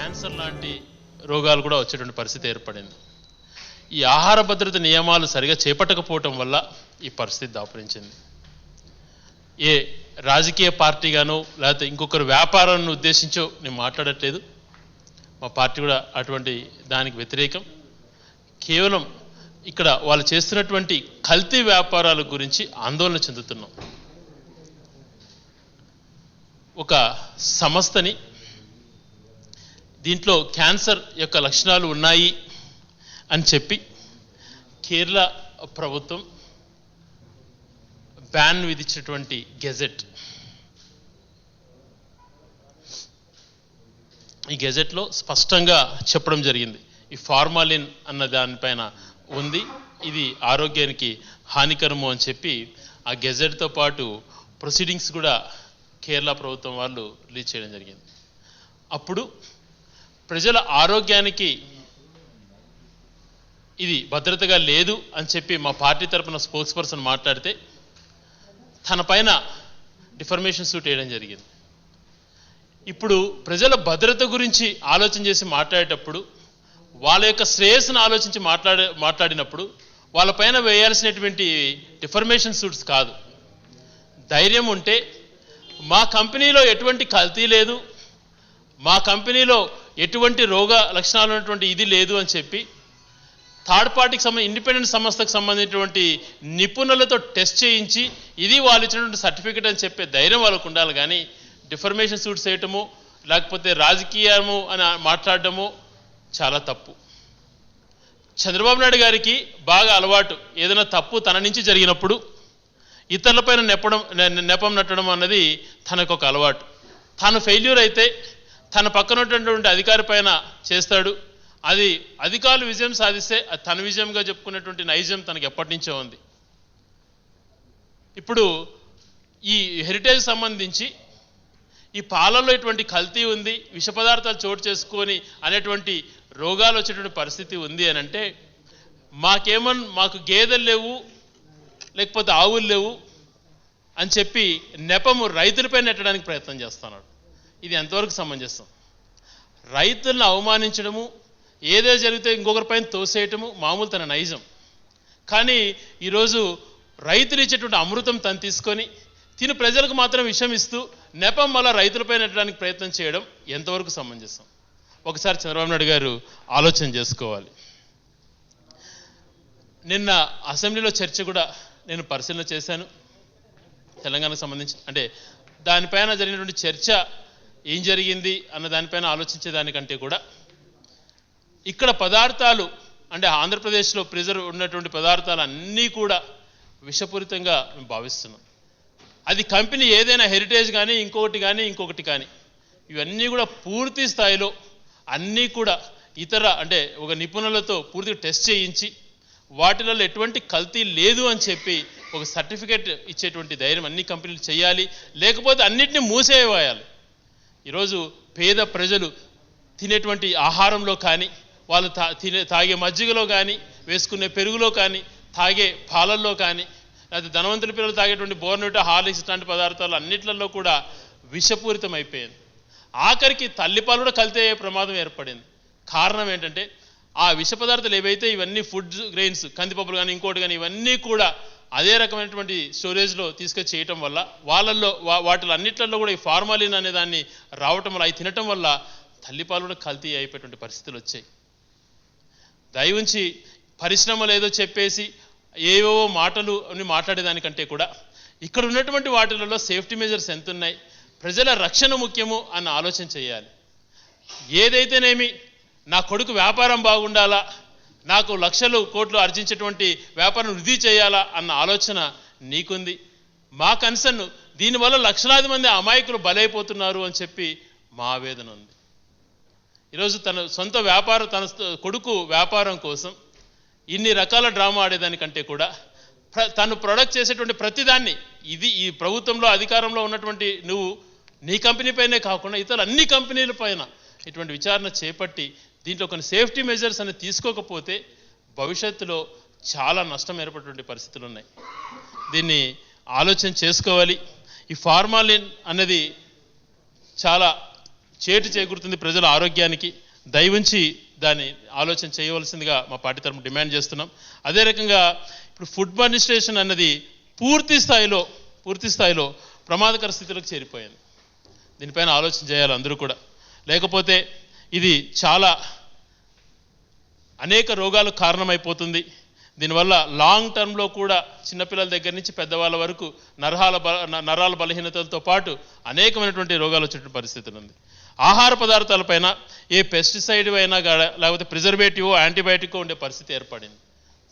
Cancer లాంటి రోగాలు కూడా వచ్చేటువంటి పరిస్థితి ఏర్పడింది. ఈ ఆహార భద్రత నియమాలు సరిగా చేపట్టకపోవటం వల్ల ఈ పరిస్థితి దాపురించింది. ఏ రాజకీయ పార్టీగానో లేకపోతే ఇంకొకరు వ్యాపారాన్ని ఉద్దేశించో నేను మాట్లాడట్లేదు. మా పార్టీ కూడా అటువంటి దానికి వ్యతిరేకం. కేవలం ఇక్కడ వాళ్ళు చేస్తున్నటువంటి కల్తీ వ్యాపారాల గురించి ఆందోళన చెందుతున్నాం. ఒక సంస్థని దీంట్లో క్యాన్సర్ యొక్క లక్షణాలు ఉన్నాయి అని చెప్పి కేరళ ప్రభుత్వం బ్యాన్ విధించినటువంటి గెజెట్, ఈ గెజెట్లో స్పష్టంగా చెప్పడం జరిగింది. ఈ ఫార్మాలిన్ అన్న దానిపైన ఉంది, ఇది ఆరోగ్యానికి హానికరము అని చెప్పి ఆ గెజెట్తో పాటు ప్రొసీడింగ్స్ కూడా కేరళ ప్రభుత్వం వాళ్ళు రిలీజ్ చేయడం జరిగింది. అప్పుడు ప్రజల ఆరోగ్యానికి ఇది భద్రతగా లేదు అని చెప్పి మా పార్టీ తరఫున స్పోక్స్ పర్సన్ మాట్లాడితే తన పైన డిఫర్మేషన్ సూట్ వేయడం జరిగింది. ఇప్పుడు ప్రజల భద్రత గురించి ఆలోచన చేసి మాట్లాడేటప్పుడు, వాళ్ళ యొక్క శ్రేయస్సును ఆలోచించి మాట్లాడినప్పుడు వాళ్ళపైన వేయాల్సినటువంటి డిఫర్మేషన్ సూట్స్ కాదు. ధైర్యం ఉంటే మా కంపెనీలో ఎటువంటి కల్తీ లేదు, మా కంపెనీలో ఎటువంటి రోగ లక్షణాలు ఉన్నటువంటి ఇది లేదు అని చెప్పి థర్డ్ పార్టీకి ఇండిపెండెంట్ సంస్థకు సంబంధించినటువంటి నిపుణులతో టెస్ట్ చేయించి ఇది వాళ్ళు ఇచ్చినటువంటి సర్టిఫికెట్ అని చెప్పే ధైర్యం వాళ్ళకు ఉండాలి. కానీ డిఫర్మేషన్ సూట్స్ వేయటము లేకపోతే రాజకీయము అని మాట్లాడటము చాలా తప్పు. చంద్రబాబు నాయుడు గారికి బాగా అలవాటు, ఏదైనా తప్పు తన నుంచి జరిగినప్పుడు ఇతరులపైన నెపం నట్టడం అన్నది తనకు ఒక అలవాటు. తాను ఫెయిల్యూర్ అయితే తన పక్కన ఉన్నటువంటి అధికారి పైన చేస్తాడు. అది అధికారులు విజయం సాధిస్తే అది తన విజయంగా చెప్పుకునేటువంటి నైజం తనకు ఎప్పటి నుంచో ఉంది. ఇప్పుడు ఈ హెరిటేజ్ సంబంధించి ఈ పాలల్లో ఇటువంటి కల్తీ ఉంది, విష పదార్థాలు చోటు చేసుకొని అనేటువంటి రోగాలు వచ్చేటువంటి పరిస్థితి ఉంది అని అంటే మాకు గేదెలు లేవు లేకపోతే ఆవులు లేవు అని చెప్పి నెపము రైతులపై నెట్టడానికి ప్రయత్నం చేస్తున్నాడు. ఇది ఎంతవరకు సమంజసం? రైతులను అవమానించడము, ఏదో జరిగితే ఇంకొకరిపైన తోసేయటము మామూలు తన నైజం. కానీ ఈరోజు రైతులు ఇచ్చేటువంటి అమృతం తను తీసుకొని తిని ప్రజలకు మాత్రం విషం ఇస్తూ నెపం వల్ల రైతులపై నెట్టడానికి ప్రయత్నం చేయడం ఎంతవరకు సమంజసం? ఒకసారి చంద్రబాబు నాయుడు గారు ఆలోచన చేసుకోవాలి. నిన్న అసెంబ్లీలో చర్చ కూడా నేను పరిశీలన చేశాను. తెలంగాణకు సంబంధించి అంటే దానిపైన జరిగినటువంటి చర్చ ఏం జరిగింది అన్న దానిపైన ఆలోచించేదానికంటే కూడా ఇక్కడ పదార్థాలు అంటే ఆంధ్రప్రదేశ్లో ప్రిజర్వ్ ఉన్నటువంటి పదార్థాలు అన్నీ కూడా విషపూరితంగా మేము భావిస్తున్నాం. అది కంపెనీ ఏదైనా హెరిటేజ్ కానీ ఇంకొకటి కానీ ఇవన్నీ కూడా పూర్తి స్థాయిలో అన్నీ కూడా ఇతర అంటే ఒక నిపుణులతో పూర్తిగా టెస్ట్ చేయించి వాటిలో ఎటువంటి కల్తీ లేదు అని చెప్పి ఒక సర్టిఫికేట్ ఇచ్చేటువంటి ధైర్యం అన్ని కంపెనీలు చేయాలి. లేకపోతే అన్నిటినీ మూసేయాలి. ఈరోజు పేద ప్రజలు తినేటువంటి ఆహారంలో కానీ, వాళ్ళు తాగే మజ్జిగలో కానీ, వేసుకునే పెరుగులో కానీ, తాగే పాలల్లో కానీ, లేకపోతే ధనవంతుల పిల్లలు తాగేటువంటి బోర్నవిటా, హార్లిక్స్ ఇట్లాంటి పదార్థాలు అన్నిట్లలో కూడా విషపూరితం అయిపోయింది. ఆఖరికి తల్లిపాలు కూడా కల్తీ అయ్యే ప్రమాదం ఏర్పడింది. కారణం ఏంటంటే ఆ విష పదార్థాలు ఏవైతే ఇవన్నీ ఫుడ్ గ్రెయిన్స్, కందిపప్పులు కానీ ఇంకోటి కానీ ఇవన్నీ కూడా అదే రకమైనటువంటి స్టోరేజ్లో తీసుకొచ్చి చేయటం వల్ల వాళ్ళల్లో వాటిలో అన్నిట్లలో కూడా ఈ ఫార్మాలిన్ అనే దాన్ని రావటం వల్ల, అవి తినటం వల్ల తల్లిపాలు కూడా కల్తీ అయిపోయేటువంటి పరిస్థితులు వచ్చాయి. దయవుంచి పరిశ్రమలు ఏదో చెప్పేసి ఏవేవో మాటలు అని మాట్లాడేదానికంటే కూడా ఇక్కడ ఉన్నటువంటి వాటిలలో సేఫ్టీ మెజర్స్ ఎంత ఉన్నాయి, ప్రజల రక్షణ ముఖ్యము అన్న ఆలోచన చేయాలి. ఏదైతేనేమి నా కొడుకు వ్యాపారం బాగుండాలా, నాకు లక్షలు కోట్లు ఆర్జించేటువంటి వ్యాపారం వృద్ధి చేయాలా అన్న ఆలోచన నీకుంది. మా కన్సర్న్ దీనివల్ల లక్షలాది మంది అమాయకులు బలైపోతున్నారు అని చెప్పి మా ఆవేదన ఉంది. ఈరోజు తన సొంత తన కొడుకు వ్యాపారం కోసం ఇన్ని రకాల డ్రామా ఆడేదానికంటే కూడా తను ప్రొడక్ట్ చేసేటువంటి ప్రతిదాన్ని ఈ ప్రభుత్వంలో అధికారంలో ఉన్నటువంటి నువ్వు నీ కంపెనీ పైనే కాకుండా ఇతర అన్ని కంపెనీల పైన ఇటువంటి విచారణ చేపట్టి దీంట్లో కొన్ని సేఫ్టీ మెజర్స్ అనేది తీసుకోకపోతే భవిష్యత్తులో చాలా నష్టం ఏర్పడేటువంటి పరిస్థితులు ఉన్నాయి. దీన్ని ఆలోచన చేసుకోవాలి. ఈ ఫార్మాలిన్ అనేది చాలా చేటు చేకూరుతుంది ప్రజల ఆరోగ్యానికి. దయవుంచి దాన్ని ఆలోచన చేయవలసిందిగా మా పార్టీ తరఫున డిమాండ్ చేస్తున్నాం. అదే రకంగా ఇప్పుడు ఫుడ్ అడ్మినిస్ట్రేషన్ అన్నది పూర్తి స్థాయిలో ప్రమాదకర స్థితిలోకి చేరిపోయింది. దీనిపైన ఆలోచన చేయాలి అందరూ కూడా. లేకపోతే ఇది చాలా అనేక రోగాలకు కారణమైపోతుంది. దీనివల్ల లాంగ్ టర్మ్లో కూడా చిన్నపిల్లల దగ్గర నుంచి పెద్దవాళ్ళ వరకు నరాల బలహీనతలతో పాటు అనేకమైనటువంటి రోగాలు వచ్చేటువంటి పరిస్థితి ఉంది. ఆహార పదార్థాలపైన ఏ పెస్టిసైడ్ అయినా లేకపోతే ప్రిజర్వేటివ్ యాంటీబయాటిక్ ఉండే పరిస్థితి ఏర్పడింది.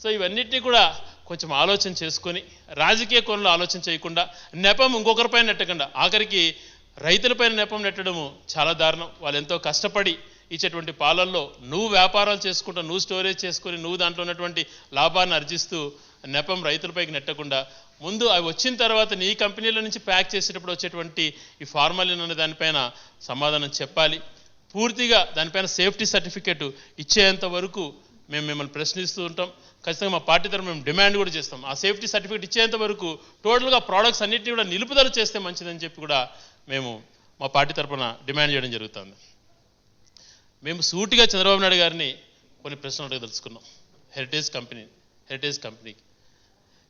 సో ఇవన్నిటినీ కూడా కొంచెం ఆలోచన చేసుకొని రాజకీయ కోణంలో ఆలోచన చేయకుండా నెపం ఇంకొకరిపైన నెట్టకుండా, ఆఖరికి రైతులపైన నెపం నెట్టడము చాలా దారుణం. వాళ్ళు ఎంతో కష్టపడి ఇచ్చేటువంటి పాలల్లో నువ్వు వ్యాపారాలు చేసుకుంటా, నువ్వు స్టోరేజ్ చేసుకొని నువ్వు దాంట్లో ఉన్నటువంటి లాభాన్ని ఆర్జిస్తూ నెపం రైతులపైకి నెట్టకుండా ముందు అవి వచ్చిన తర్వాత నీ కంపెనీల నుంచి ప్యాక్ చేసేటప్పుడు వచ్చేటువంటి ఈ ఫార్మాలిన్ అనే దానిపైన సమాధానం చెప్పాలి. పూర్తిగా దానిపైన సేఫ్టీ సర్టిఫికేట్ ఇచ్చేంత వరకు మేము మిమ్మల్ని ప్రశ్నిస్తూ ఉంటాం. ఖచ్చితంగా మా పార్టీ తరఫున మేము డిమాండ్ కూడా చేస్తాం. ఆ సేఫ్టీ సర్టిఫికేట్ ఇచ్చేంత వరకు టోటల్గా ప్రోడక్ట్స్ అన్నింటినీ కూడా నిలుపుదల చేస్తే మంచిదని చెప్పి కూడా మేము మా పార్టీ తరఫున డిమాండ్ చేయడం జరుగుతుంది. మేము సూటిగా చంద్రబాబు నాయుడు గారిని కొన్ని ప్రశ్నలు అడగదలుచుకున్నాం. హెరిటేజ్ కంపెనీకి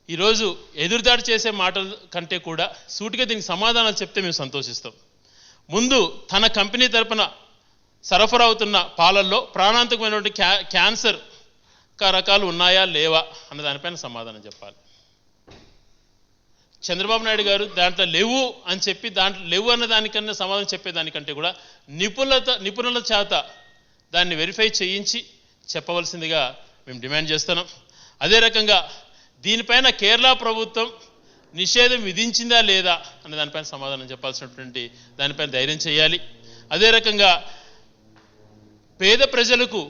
ఈరోజు ఎదురుదాడి చేసే మాటల కంటే కూడా సూటిగా దీనికి సమాధానాలు చెప్తే మేము సంతోషిస్తాం. ముందు తన కంపెనీ తరపున సరఫరా అవుతున్న పాలల్లో ప్రాణాంతకమైనటువంటి క్యాన్సర్ రకాలు ఉన్నాయా లేవా అన్న దానిపైన సమాధానం చెప్పాలి. చంద్రబాబు నాయుడు గారు దాంట్లో లేవు అని చెప్పి దాంట్లో లేవు అన్న దానికన్నా సమాధానం చెప్పేదానికంటే కూడా నిపుణుల చేత దాన్ని వెరిఫై చేయించి చెప్పవలసిందిగా మేము డిమాండ్ చేస్తున్నాం. అదే రకంగా దీనిపైన కేరళ ప్రభుత్వం నిషేధం విధించిందా లేదా అన్న దానిపైన సమాధానం చెప్పాల్సినటువంటి దానిపైన ధైర్యం చేయాలి. అదే రకంగా పేద ప్రజలకు